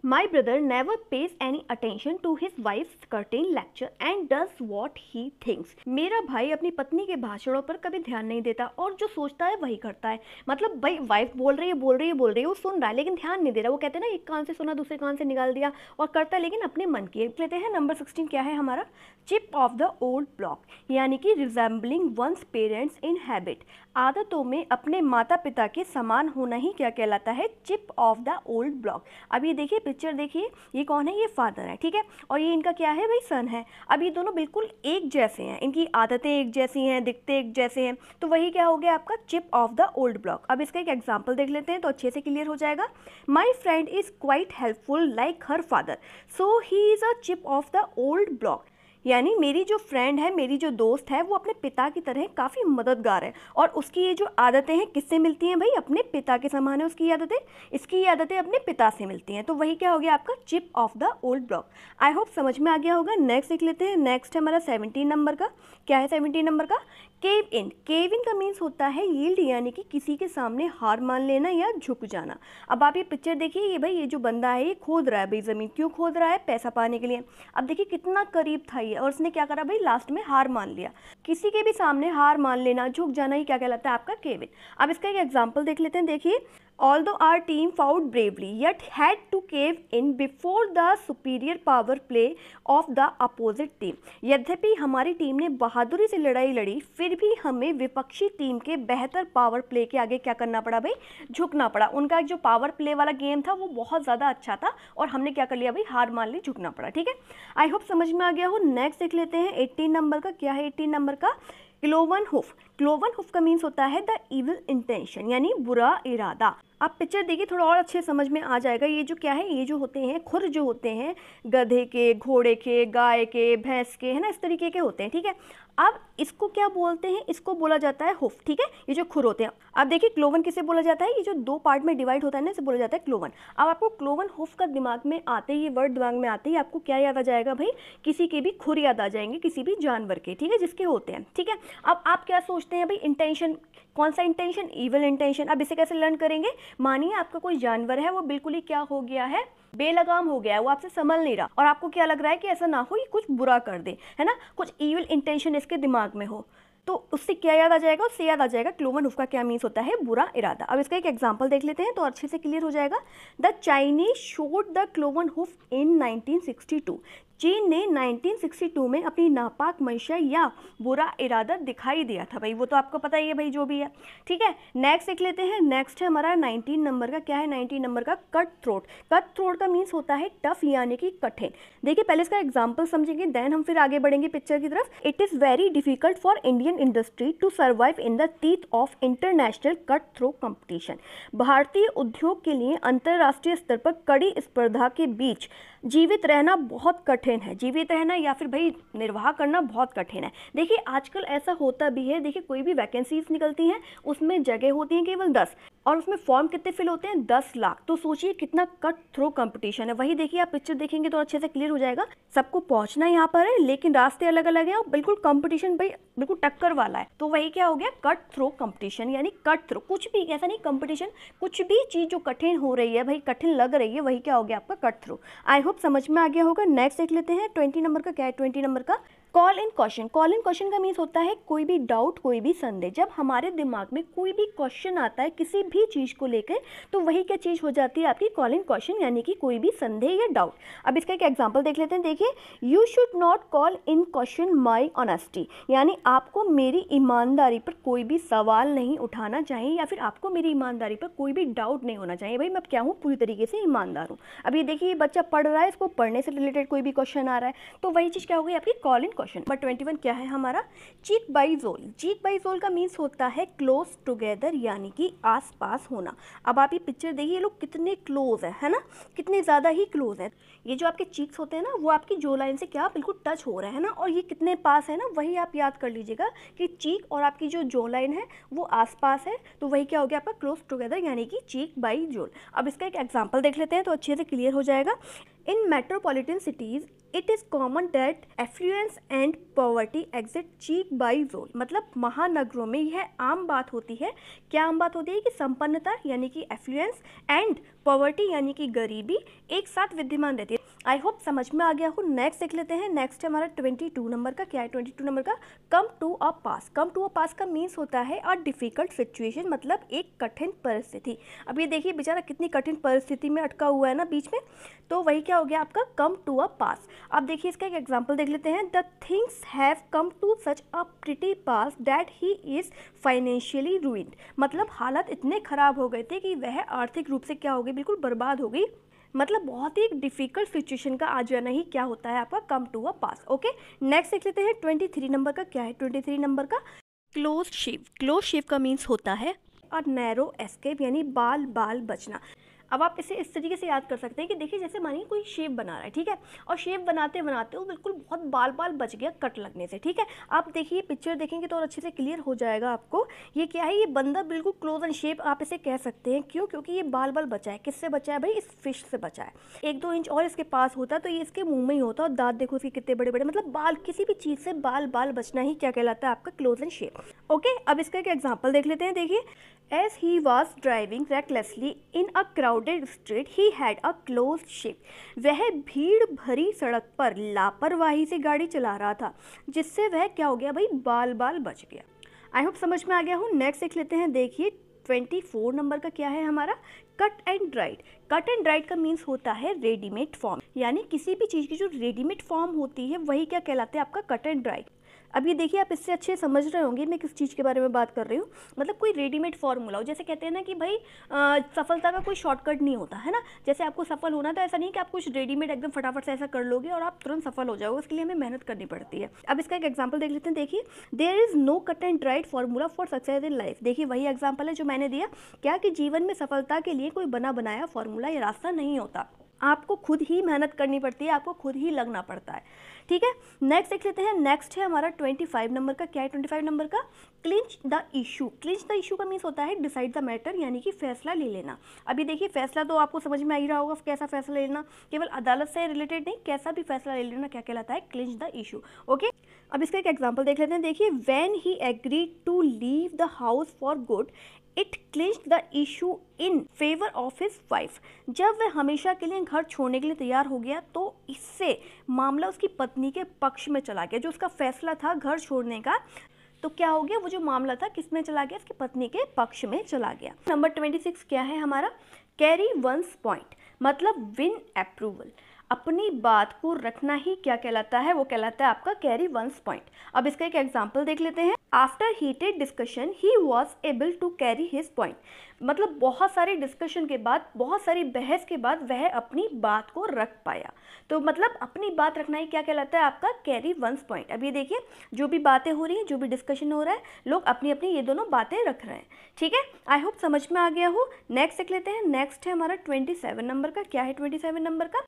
My brother never pays any attention to his wife's curtain lecture and does what he thinks. मेरा भाई अपनी पत्नी के भाषणों पर कभी ध्यान नहीं देता और जो सोचता है वही करता है। मतलब भाई वाइफ बोल रही है वो सुन रहा है लेकिन ध्यान नहीं दे रहा। वो कहते हैं ना, एक कान से सुना दूसरे कान से निकाल दिया, और करता है लेकिन अपने मन की। लेते हैं नंबर 16। क्या है हमारा, chip off the old block, यानी कि resembling one's parents in habit. आदतों में अपने माता पिता के समान होना ही क्या कहलाता है, chip off the old block. अब ये देखिए पिक्चर देखिए, ये कौन है, ये फादर है। ठीक है, और ये इनका क्या है भाई, सन है। अब ये दोनों बिल्कुल एक जैसे हैं, इनकी आदतें एक जैसी हैं, दिखते एक जैसे हैं, तो वही क्या हो गया आपका chip off the old block. अब इसका एक एग्जांपल देख लेते हैं तो अच्छे से क्लियर हो जाएगा। My friend is quite helpful like her father so he is a chip off the old block. यानी मेरी जो फ्रेंड है, मेरी जो दोस्त है, वो अपने पिता की तरह काफ़ी मददगार है और उसकी ये जो आदतें हैं किससे मिलती हैं भाई, अपने पिता के समान है उसकी आदतें, इसकी आदतें अपने पिता से मिलती हैं। तो वही क्या हो गया आपका chip off the old block. I hope समझ में आ गया होगा। नेक्स्ट देख लेते हैं। नेक्स्ट है हमारा 17 नंबर का। क्या है 17 नंबर का, केव इन। केव इन का मीन्स होता है यील्ड, यानी कि किसी के सामने हार मान लेना या झुक जाना। अब आप ये पिक्चर देखिए, ये भाई ये जो बंदा है ये खोद रहा है भाई ज़मीन। क्यों खोद रहा है, पैसा पाने के लिए। अब देखिए कितना करीब था ये, और उसने क्या करा भाई, लास्ट में हार मान लिया। किसी के भी सामने हार मान लेना, झुक जाना ही क्या कहलाता है आपका केव इन। अब इसका एक एग्जाम्पल देख लेते हैं। देखिए, Although our team fought bravely, yet had to cave in before the superior power play of the opposite team. यद्यपि हमारी टीम ने बहादुरी से लड़ाई लड़ी, फिर भी हमें विपक्षी टीम के बेहतर पावर प्ले के आगे क्या करना पड़ा भाई, झुकना पड़ा। उनका जो पावर प्ले वाला गेम था वो बहुत ज़्यादा अच्छा था और हमने क्या कर लिया भाई, हार मान ली, झुकना पड़ा। ठीक है, आई होप समझ में आ गया हो। नेक्स्ट देख लेते हैं 18 नंबर का। क्या है 18 नंबर का, क्लोवन हुफ। क्लोवन हुफ का मीन्स होता है द इविल इंटेंशन, यानी बुरा इरादा। आप पिक्चर देखिए, थोड़ा और अच्छे समझ में आ जाएगा। ये जो क्या है, ये जो होते हैं खुर जो होते हैं गधे के, घोड़े के, गाय के, भैंस के, है ना, इस तरीके के होते हैं, ठीक है। अब इसको क्या बोलते हैं, इसको बोला जाता है हुफ, ठीक है। ये जो खुर होते हैं, अब देखिए क्लोवन किसे बोला जाता है, ये जो दो पार्ट में डिवाइड होता है ना, इसे बोला जाता है क्लोवन। अब आपको क्लोवन हुफ का दिमाग में आते ही, ये वर्ड दिमाग में आते ही आपको क्या याद आ जाएगा भाई, किसी के भी खुर याद आ जाएंगे, किसी भी जानवर के, ठीक है, जिसके होते हैं, ठीक है। अब आप क्या सोचते हैं भाई, इंटेंशन, कौन सा इंटेंशन, ईवल इंटेंशन। अब इसे कैसे लर्न करेंगे, मानिए आपका कोई जानवर है, वो बिल्कुल ही क्या हो गया है, बेलगाम हो गया है, वो आपसे संभल नहीं रहा, और आपको क्या लग रहा है कि ऐसा ना हो ये कुछ बुरा कर दे, है ना, कुछ ईविल इंटेंशन इसके दिमाग में हो, तो उससे क्या याद आ जाएगा, उससे याद आ जाएगा क्लोवन हुफ का क्या मीन्स होता है, बुरा इरादा। अब इसका एक एग्जांपल देख लेते हैं तो अच्छे से क्लियर हो जाएगा। The Chinese showed the cloven hoof in 1962। चीन ने 1962 में अपनी नापाक मंशा या बुरा इरादा दिखाई दिया था। भाई वो तो आपको पता ही है भाई, जो भी है, ठीक है। नेक्स्ट देख लेते हैं। नेक्स्ट है हमारा 19 नंबर का, क्या है 19 नंबर का, कट थ्रोट। कट थ्रोट का मीन्स होता है टफ यानी कि कठिन। देखिए पहले इसका एग्जाम्पल समझेंगे, देन हम फिर आगे बढ़ेंगे पिक्चर की तरफ। It is very difficult for Indian industry to survive in the teeth of international cut throat competition. भारतीय उद्योग के लिए अंतर्राष्ट्रीय स्तर पर कड़ी स्पर्धा के बीच जीवित रहना बहुत कठिन है। जीवित रहना या फिर भाई निर्वाह करना बहुत कठिन है। देखिए आजकल ऐसा होता भी है, देखिए कोई भी वैकेंसीज निकलती हैं उसमें जगह होती हैं केवल 10, और उसमें फॉर्म कितने फिल होते हैं, 10 लाख। तो सोचिए कितना कट थ्रो कंपटीशन है। वही देखिए आप पिक्चर देखेंगे तो अच्छे से क्लियर हो जाएगा। सबको पहुंचना यहाँ पर है, लेकिन रास्ते अलग अलग हैं और बिल्कुल कंपटीशन भाई बिल्कुल टक्कर वाला है। तो वही क्या हो गया, कट थ्रो कंपटीशन, यानी कट थ्रो, कुछ भी ऐसा नहीं कंपटीशन, कुछ भी चीज़ जो कठिन हो रही है भाई, कठिन लग रही है, वही क्या हो गया आपका कट थ्रो। आई होप समझ में आ गया होगा। नेक्स्ट देख लेते हैं 20 नंबर का, क्या है 20 नंबर का, call in question. Call in question का मीन्स होता है कोई भी डाउट, कोई भी संदेह। जब हमारे दिमाग में कोई भी क्वेश्चन आता है किसी भी चीज़ को लेकर, तो वही क्या चीज़ हो जाती है आपकी कॉल इन क्वेश्चन, यानी कि कोई भी संदेह या डाउट। अब इसका एक एग्जांपल देख लेते हैं। देखिए, you should not call in question my honesty, यानी आपको मेरी ईमानदारी पर कोई भी सवाल नहीं उठाना चाहिए, या फिर आपको मेरी ईमानदारी पर कोई भी डाउट नहीं होना चाहिए। भाई मैं क्या हूँ, पूरी तरीके से ईमानदार हूँ। अब ये देखिए बच्चा पढ़ रहा है, इसको पढ़ने से रिलेटेड कोई भी क्वेश्चन आ रहा है, तो वही चीज़ क्या हो गई आपकी कॉल इन क्वेश्चन। नंबर 21 क्या है हमारा, चीक बाई जोल। चीक बाई जोल का मीन्स होता है क्लोज टुगेदर, यानी कि आस पास होना। अब आप ये पिक्चर देखिए, ये लोग कितने क्लोज है ना, कितने ज़्यादा ही क्लोज है। ये जो आपके चीक्स होते हैं ना, वो आपकी जो लाइन से क्या बिल्कुल टच हो रहा है ना, और ये कितने पास है ना, वही आप याद कर लीजिएगा कि चीक और आपकी जो जो लाइन है वो आस पास है, तो वही क्या हो गया आपका क्लोज टुगेदर, यानी कि चीक बाई जोल। अब इसका एक एग्जाम्पल देख लेते हैं तो अच्छे से क्लियर हो जाएगा। In metropolitan cities it is common that affluence and poverty exit cheek by जोल। मतलब महानगरों में यह आम बात होती है। क्या आम बात होती है कि संपन्नता यानी कि एफ्लुएंस एंड पॉवर्टी यानी कि गरीबी एक साथ विद्यमान रहती है। आई होप समझ में आ गया हो। नेक्स्ट देख लेते हैं। नेक्स्ट है हमारा 22 नंबर का, क्या है 22 नंबर का, come to a pass. Come to a पास का मीन्स होता है अ डिफिकल्ट सिचुएशन, मतलब एक कठिन परिस्थिति। अब ये देखिए बेचारा कितनी कठिन परिस्थिति में अटका हुआ है ना बीच में, तो वही क्या हो गया आपका कम टू अ पास। अब देखिए इसका एक एग्जाम्पल देख लेते हैं। The things have come to such a pretty pass that he is financially ruined. मतलब हालत इतने खराब हो गए थे कि वह आर्थिक रूप से क्या हो गई, बिल्कुल बर्बाद हो गई। मतलब बहुत ही एक डिफिकल्ट सिचुएशन का आ जाना ही क्या होता है आपका come to a pass. Okay, next देख लेते हैं 23 नंबर का, क्या है 23 नंबर का, क्लोज शेव। क्लोज शेव का मीन्स होता है अ नैरो एस्केप, यानी बाल बाल बचना। अब आप इसे इस तरीके से याद कर सकते हैं कि देखिए जैसे मानिए कोई शेप बना रहा है, ठीक है, और शेप बनाते बनाते वो बिल्कुल बहुत बाल बाल बच गया कट लगने से, ठीक है। आप देखिए पिक्चर देखेंगे तो और अच्छे से क्लियर हो जाएगा आपको। ये क्या है, ये बंदा बिल्कुल क्लोज एंड शेप आप इसे कह सकते हैं। क्यों, क्योंकि ये बाल बाल बचा है। किससे बचा है भाई, इस फिश से बचा है। 1-2 इंच और इसके पास होता तो ये इसके मुंह में ही होता, और दांत देखो इसके कितने बड़े बड़े। मतलब बाल, किसी भी चीज़ से बाल बाल बचना ही क्या कहलाता है आपका क्लोज एंड शेप। ओके, अब इसका एक एग्जाम्पल देख लेते हैं। देखिए, As he was driving recklessly in a crowded street, he had a closed shape. वह भीड़ भरी सड़क पर लापरवाही से गाड़ी चला रहा था, जिससे वह क्या हो गया भाई, बाल बाल बच गया। आई होप समझ में आ गया हूँ। नेक्स्ट देख लेते हैं। देखिए 24 नंबर का क्या है हमारा, cut and dried. Cut and dried का मीन्स होता है रेडीमेड फॉर्म, यानी किसी भी चीज़ की जो रेडीमेड फॉर्म होती है वही क्या कहलाता है आपका कट एंड ड्राइड। अब ये देखिए, आप इससे अच्छे समझ रहे होंगे मैं किस चीज़ के बारे में बात कर रही हूँ। मतलब कोई रेडीमेड फॉर्मूला हो, जैसे कहते हैं ना कि भाई सफलता का कोई शॉर्टकट नहीं होता है ना। जैसे आपको सफल होना तो ऐसा नहीं कि आप कुछ रेडीमेड एकदम फटाफट से ऐसा कर लोगे और आप तुरंत सफल हो जाओगे, उसके लिए हमें मेहनत करनी पड़ती है। अब इसका एक एग्जाम्पल देख लेते हैं। देखिए, there is no cut and dried formula for success in life. देखिए, वही एग्जाम्पल है जो मैंने दिया, क्या कि जीवन में सफलता के लिए कोई बना बनाया फॉर्मूला या रास्ता नहीं होता, आपको खुद ही मेहनत करनी पड़ती है, आपको खुद ही लगना पड़ता है। ठीक है, नेक्स्ट देख लेते हैं। नेक्स्ट है हमारा 25 नंबर का। क्या है 25 नंबर का? Clinch the issue. Clinch the issue का मीन्स होता है डिसाइड द मैटर, यानी कि फैसला ले लेना। अभी देखिए, फैसला तो आपको समझ में आ ही रहा होगा, कैसा फैसला ले लेना, केवल अदालत से रिलेटेड नहीं, कैसा भी फैसला ले लेना क्या कहलाता है? Clinch the issue. ओके, अब इसका एक एग्जाम्पल देख लेते हैं। देखिए, when he agreed to leave the house for good it clinched the issue in favour of his wife. जब वह हमेशा के लिए घर छोड़ने के लिए तैयार हो गया तो इससे मामला उसकी पत्नी के पक्ष में चला गया। जो उसका फैसला था घर छोड़ने का, तो क्या हो गया, वो जो मामला था किस में चला गया? उसकी पत्नी के पक्ष में चला गया। नंबर 26 क्या है हमारा? कैरी वंस पॉइंट, मतलब विन अप्रूवल। अपनी बात को रखना ही क्या कहलाता है? वो कहलाता है आपका कैरी वंस पॉइंट। अब इसका एक एग्जांपल देख लेते हैं। After heated discussion he was able to carry his point. मतलब बहुत सारे डिस्कशन के बाद, बहुत सारी बहस के बाद वह अपनी बात को रख पाया। तो मतलब अपनी बात रखना ही क्या कहलाता है? आपका कैरी वंस पॉइंट। अब ये देखिए, जो भी बातें हो रही हैं, जो भी डिस्कशन हो रहा है, लोग अपनी अपनी ये दोनों बातें रख रहे हैं। ठीक है, आई होप समझ में आ गया हो। नेक्स्ट देख लेते हैं। नेक्स्ट है हमारा 27 नंबर का। क्या है 27 नंबर का?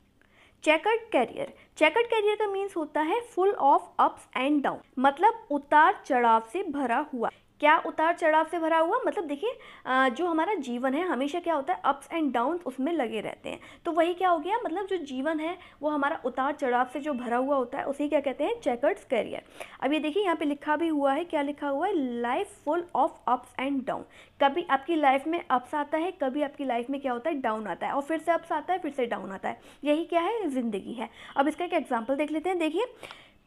Chequered career. चेकर्ड कैरियर का मीन्स होता है full of ups and down, मतलब उतार चढ़ाव से भरा हुआ। क्या उतार चढ़ाव से भरा हुआ? मतलब देखिए, जो हमारा जीवन है हमेशा क्या होता है, अप्स एंड डाउन उसमें लगे रहते हैं। तो वही क्या हो गया, मतलब जो जीवन है वो हमारा उतार चढ़ाव से जो भरा हुआ होता है उसे क्या कहते हैं? Chequered career. अब ये देखिए, यहाँ पे लिखा भी हुआ है, क्या लिखा हुआ है? Life full of ups and down. कभी आपकी लाइफ में अप्स आता है, कभी आपकी लाइफ में क्या होता है? डाउन आता है, और फिर से अप्स आता है, फिर से डाउन आता है। यही क्या है? जिंदगी है। अब इसका एक एग्जाम्पल देख लेते हैं। देखिए,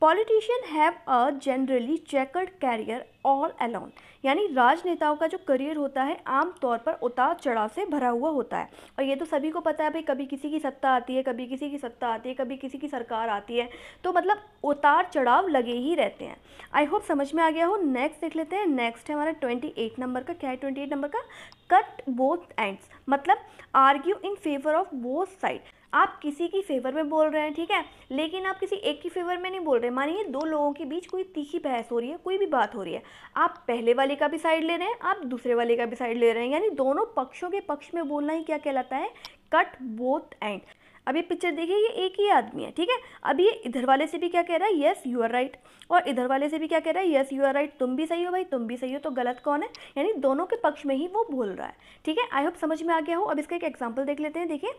politician have a generally chequered career all along, यानी राजनेताओं का जो करियर होता है आमतौर पर उतार चढ़ाव से भरा हुआ होता है। और ये तो सभी को पता है भाई, कभी किसी की सत्ता आती है, कभी किसी की सत्ता आती है, कभी किसी की सरकार आती है, तो मतलब उतार चढ़ाव लगे ही रहते हैं। आई होप समझ में आ गया हो। नेक्स्ट देख लेते हैं। नेक्स्ट है हमारा 28 नंबर का। क्या है 28 नंबर का? कट बोथ एंड्स, मतलब argue in favour of both side. आप किसी की फेवर में बोल रहे हैं, ठीक है, लेकिन आप किसी एक की फेवर में नहीं बोल रहे। मानिए दो लोगों के बीच कोई तीखी बहस हो रही है, कोई भी बात हो रही है, आप पहले वाले का भी साइड ले रहे हैं, आप दूसरे वाले का भी साइड ले रहे हैं, यानी दोनों पक्षों के पक्ष में बोलना ही क्या कहलाता है? Cut both and. अब ये पिक्चर देखिए, ये एक ही आदमी है, ठीक है। अब ये इधर वाले से भी क्या कह रहा है? यस यू आर राइट, और इधर वाले से भी क्या कह रहा है? यस यू आर राइट, तुम भी सही हो भाई, तुम भी सही हो। तो गलत कौन है? यानी दोनों के पक्ष में ही वो बोल रहा है, ठीक है। आई होप समझ में आ गया हो। अब इसका एक एग्जाम्पल देख लेते हैं। देखिए,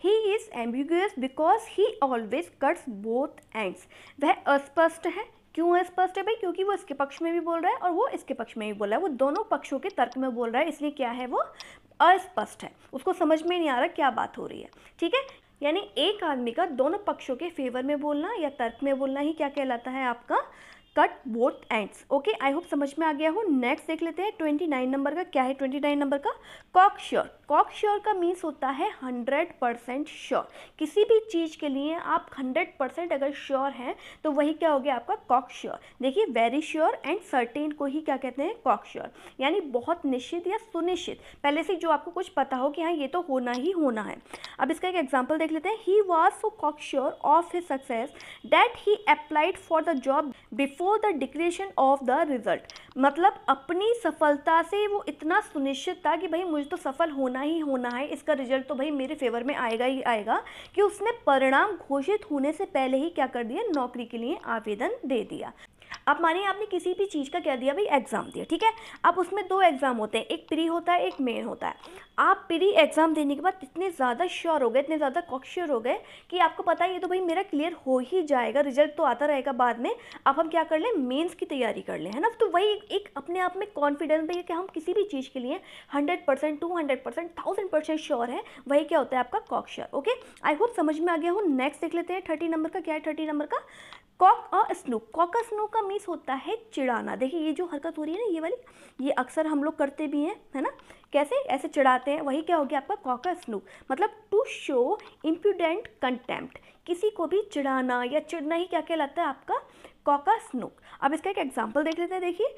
he is ambiguous because he always cuts both ends. वह अस्पष्ट है। क्यों अस्पष्ट है भाई? क्योंकि वो इसके पक्ष में भी बोल रहा है और वो इसके पक्ष में भी बोल रहा है, वो दोनों पक्षों के तर्क में बोल रहा है, इसलिए क्या है? वो अस्पष्ट है, उसको समझ में नहीं आ रहा क्या बात हो रही है, ठीक है। यानी एक आदमी का दोनों पक्षों के फेवर में बोलना या तर्क में बोलना ही क्या कहलाता है? आपका cut both ends. Okay, I hope समझ में आ गया हो। नेक्स्ट देख लेते हैं 29 नंबर का। क्या है 29 नंबर का? Cocksure. कॉक श्योर का मीन्स होता है 100% श्योर। किसी भी चीज़ के लिए आप 100% अगर श्योर हैं तो वही क्या हो गया? आपका कॉक श्योर। देखिए, वेरी श्योर एंड सर्टेन को ही क्या कहते हैं? कॉक श्योर, यानी बहुत निश्चित या सुनिश्चित, पहले से जो आपको कुछ पता हो कि हाँ ये तो होना ही होना है। अब इसका एक एग्जाम्पल देख लेते हैं। He was so cocksure of his success that he applied for the job before the declaration of the result. मतलब अपनी सफलता से वो इतना सुनिश्चित था कि भाई मुझे तो सफल होना ही होना है, इसका रिजल्ट तो भाई मेरे फेवर में आएगा ही आएगा, कि उसने परिणाम घोषित होने से पहले ही क्या कर दिया? नौकरी के लिए आवेदन दे दिया। अब मानिए आपने किसी भी चीज़ का क्या दिया भाई? एग्जाम दिया, ठीक है। अब उसमें दो एग्जाम होते हैं, एक प्री होता है, एक मेन होता है। आप प्री एग्जाम देने के बाद इतने ज़्यादा श्योर हो गए, इतने ज़्यादा कॉकश्योर हो गए कि आपको पता है ये तो भाई मेरा क्लियर हो ही जाएगा, रिजल्ट तो आता रहेगा बाद में, अब हम क्या कर लें? मेंस की तैयारी कर लें, है ना। तो वही एक अपने आप में कॉन्फिडेंस भैया कि हम किसी भी चीज़ के लिए 100%, 200%, 1000% श्योर है, वही क्या होता है? आपका कॉकश्योर। ओके, आई होप समझ में आ गया हो। नेक्स्ट देख लेते हैं 30 नंबर का। क्या है 30 नंबर का? कॉक अ स्नूक, कॉक अ स्नूक का मीन्स होता है चिढ़ाना। देखिए ये जो हरकत हो रही है ना ये वाली, ये अक्सर हम लोग करते भी हैं, है ना, कैसे ऐसे चिढ़ाते हैं, वही क्या हो गया आपका कॉक अ स्नूक, मतलब टू शो इम्प्यूडेंट कंटेम्प्ट, किसी को भी चिढ़ाना या चिढ़ना ही क्या कहलाता है आपका कॉक अ स्नूक। अब इसका एक एग्जाम्पल देख लेते हैं। देखिए,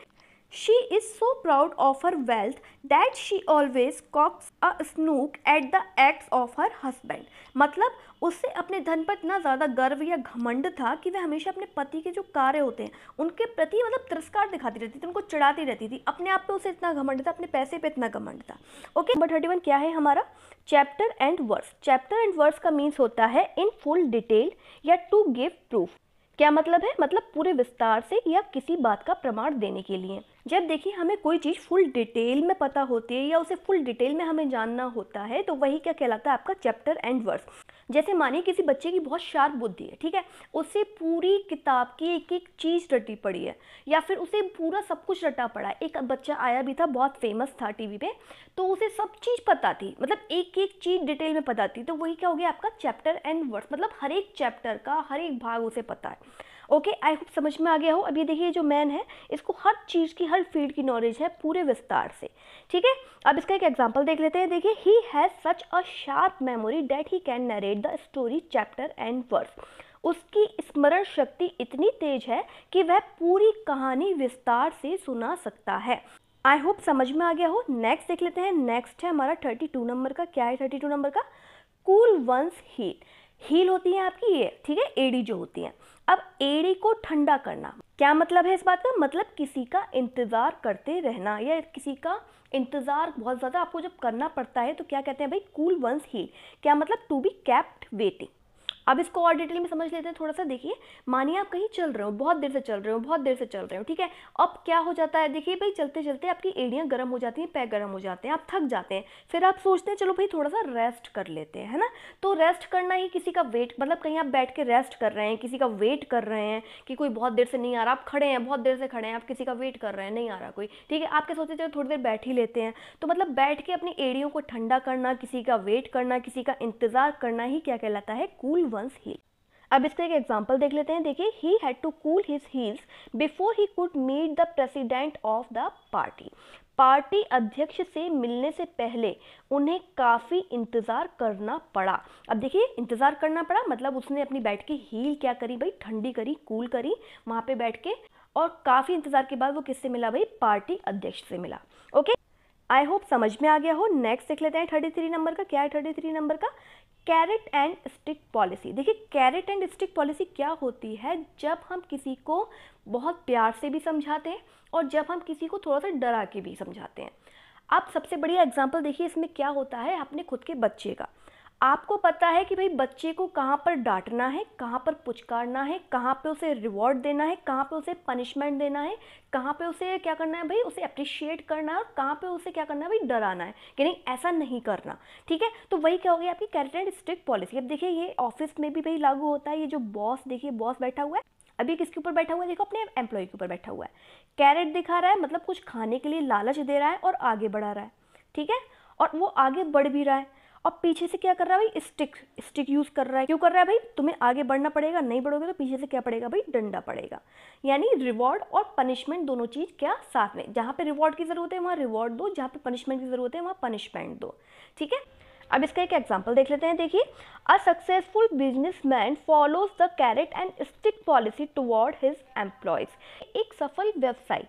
She is so proud of her wealth that she always cocks a snook at the acts of her husband। मतलब उससे अपने धन पर इतना ज़्यादा गर्व या घमंड था कि वह हमेशा अपने पति के जो कार्य होते हैं उनके प्रति मतलब तिरस्कार दिखाती रहती थी, उनको चिढ़ाती रहती थी। अपने आप पे उसे इतना घमंड था, अपने पैसे पे इतना घमंड था। ओके, नंबर 31 क्या है हमारा, chapter and verse. Chapter and verse का मीन्स होता है इन फुल डिटेल या टू गिव प्रूफ। क्या मतलब है, मतलब पूरे विस्तार से या किसी बात का प्रमाण देने के लिए। जब देखिए हमें कोई चीज़ फुल डिटेल में पता होती है या उसे फुल डिटेल में हमें जानना होता है तो वही क्या कहलाता है आपका चैप्टर एंड वर्स। जैसे मानिए किसी बच्चे की बहुत शार्प बुद्धि है, ठीक है, उसे पूरी किताब की एक एक चीज़ रटी पड़ी है या फिर उसे पूरा सब कुछ रटा पड़ा है। एक बच्चा आया भी था, बहुत फेमस था टीवी पे, तो उसे सब चीज़ पता थी, मतलब एक एक चीज़ डिटेल में पता थी, तो वही क्या हो गया आपका चैप्टर एंड वर्स, मतलब हर एक चैप्टर का हर एक भाग उसे पता है। ओके, आई होप समझ में आ गया हो। अब ये देखिए जो मैन है इसको हर चीज़ की हर फील्ड की नॉलेज है पूरे विस्तार से, ठीक है। अब इसका एक एग्जांपल देख लेते हैं। देखिए, he has such a sharp memory that he can narrate the story chapter and verse. उसकी स्मरण शक्ति इतनी तेज है कि वह पूरी कहानी विस्तार से सुना सकता है। आई होप समझ में आ गया हो। नेक्स्ट देख लेते हैं। नेक्स्ट है हमारा 32 नंबर का। क्या है 32 नंबर का, कूल वंस हील। हील होती है आपकी ये, ठीक है, एड़ी जो होती है। अब एड़ी को ठंडा करना, क्या मतलब है इस बात का, मतलब किसी का इंतजार करते रहना या किसी का इंतजार बहुत ज़्यादा आपको जब करना पड़ता है तो क्या कहते हैं भाई, कूल वंस हील। क्या मतलब, टू बी केप्ट वेटिंग। अब इसको और डिटेल में समझ लेते हैं थोड़ा सा। देखिए, मानिए आप कहीं चल रहे हो, बहुत देर से चल रहे हो, बहुत देर से चल रहे हो, ठीक है। अब क्या हो जाता है, देखिए भाई चलते चलते आपकी एड़ियाँ गर्म हो जाती हैं, पैर गर्म हो जाते हैं, आप थक जाते हैं, फिर आप सोचते हैं चलो भाई थोड़ा सा रेस्ट कर लेते हैं, है ना। तो रेस्ट करना ही किसी का वेट, मतलब कहीं आप बैठ के रेस्ट कर रहे हैं, किसी का वेट कर रहे हैं कि कोई बहुत देर से नहीं आ रहा, आप खड़े हैं बहुत देर से खड़े हैं, आप किसी का वेट कर रहे हैं, नहीं आ रहा कोई, ठीक है, आपके सोचते चलो थोड़ी देर बैठ ही लेते हैं। तो मतलब बैठ के अपनी एड़ियों को ठंडा करना, किसी का वेट करना, किसी का इंतजार करना ही क्या कहलाता है, कूल वंस हील। अब इसका एक एग्जाम्पल देख लेते हैं। देखिए, he had to cool his heels before he could meet the president of the party. Party अध्यक्ष से मिलने से पहले उन्हें काफ़ी इंतज़ार करना पड़ा। अब देखिए, इंतज़ार करना पड़ा मतलब उसने अपनी बैठ के हील क्या करी भाई, ठंडी करी, कूल करी वहाँ पे बैठ के, और काफ़ी इंतज़ार के बाद वो किससे मिला भाई, पार्टी अध्यक्ष से मिला। ओके, आई होप समझ में आ गया हो। नेक्स्ट देख लेते हैं 33 नंबर का। क्या है 33 नंबर का, कैरेट एंड स्टिक पॉलिसी। देखिए, कैरेट एंड स्टिक पॉलिसी क्या होती है, जब हम किसी को बहुत प्यार से भी समझाते हैं और जब हम किसी को थोड़ा सा डरा के भी समझाते हैं। आप सबसे बढ़िया एग्जांपल देखिए इसमें क्या होता है, अपने खुद के बच्चे का। आपको पता है कि भाई बच्चे को कहाँ पर डांटना है, कहाँ पर पुचकारना है, कहाँ पे उसे रिवॉर्ड देना है, कहाँ पे उसे पनिशमेंट देना है, कहाँ पे उसे क्या करना है भाई, उसे अप्रिशिएट करना है, और कहाँ पे उसे क्या करना है भाई, डराना है कि नहीं ऐसा नहीं करना, ठीक है। तो वही क्या हो गया आपकी कैरेट एंड स्टिक पॉलिसी। अब देखिए ये ऑफिस में भी भाई लागू होता है। ये जो बॉस, देखिए बॉस बैठा हुआ है, अभी किसके ऊपर बैठा हुआ है, देखो अपने एम्प्लॉय के ऊपर बैठा हुआ है। कैरेट दिखा रहा है मतलब कुछ खाने के लिए लालच दे रहा है और आगे बढ़ा रहा है, ठीक है, और वो आगे बढ़ भी रहा है। और पीछे से क्या कर रहा है भाई, स्टिक यूज कर रहा है। क्यों कर रहा है भाई, तुम्हें आगे बढ़ना पड़ेगा, नहीं बढ़ोगे तो पीछे से क्या पड़ेगा भाई, डंडा पड़ेगा। यानी रिवॉर्ड और पनिशमेंट दोनों चीज क्या साथ में, जहाँ पे रिवॉर्ड की जरूरत है वहाँ रिवॉर्ड दो, जहाँ पे पनिशमेंट की जरूरत है वहाँ पनिशमेंट दो, ठीक है। अब इसका एक एग्जांपल देख लेते हैं। देखिए, a successful businessman follows the carrot and stick policy toward his employees. एक सफल व्यवसायी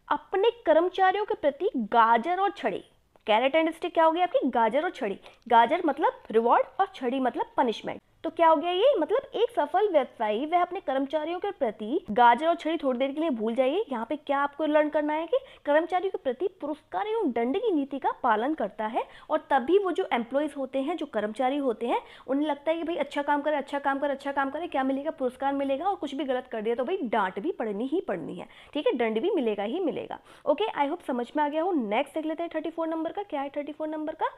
अपने कर्मचारियों के प्रति गाजर और छड़ी, कैरेट एंड स्टिक क्या हो गया आपकी, गाजर और छड़ी। गाजर मतलब रिवॉर्ड और छड़ी मतलब पनिशमेंट। तो क्या हो गया ये, मतलब एक सफल व्यवसायी वह अपने कर्मचारियों के प्रति गाजर और छड़ी थोड़ी देर के लिए भूल जाइए। यहाँ पे क्या आपको लर्न करना है कि कर्मचारियों के प्रति पुरस्कार एवं दंड की नीति का पालन करता है, और तभी वो जो एम्प्लॉयज होते हैं, जो कर्मचारी होते हैं, उन्हें लगता है कि भाई अच्छा काम करे, अच्छा काम करे, अच्छा काम करे, क्या मिलेगा, पुरस्कार मिलेगा, और कुछ भी गलत कर दिया तो भाई डांट भी पड़नी ही पड़नी है, ठीक है, दंड भी मिलेगा ही मिलेगा। ओके, आई होप समझ में आ गया हो। नेक्स्ट देख लेते हैं 34 नंबर का। क्या है 34 नंबर का,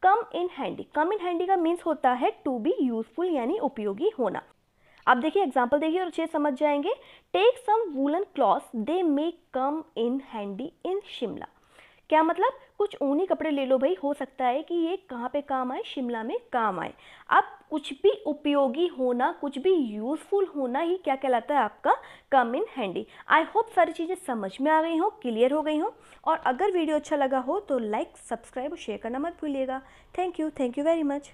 come in handy. Come in handy का मीन्स होता है टू बी यूजफुल, यानी उपयोगी होना। अब देखिए एग्जांपल देखिए और अच्छे समझ जाएंगे। Take some woollen clothes, they may come in handy in Shimla. क्या मतलब, कुछ ऊनी कपड़े ले लो भाई, हो सकता है कि ये कहाँ पे काम आए, शिमला में काम आए। अब कुछ भी उपयोगी होना, कुछ भी यूज़फुल होना ही क्या कहलाता है आपका कम इन हैंडी। आई होप सारी चीज़ें समझ में आ गई हो, क्लियर हो गई हो। और अगर वीडियो अच्छा लगा हो तो लाइक, सब्सक्राइब और शेयर करना मत भूलिएगा। Thank you very much.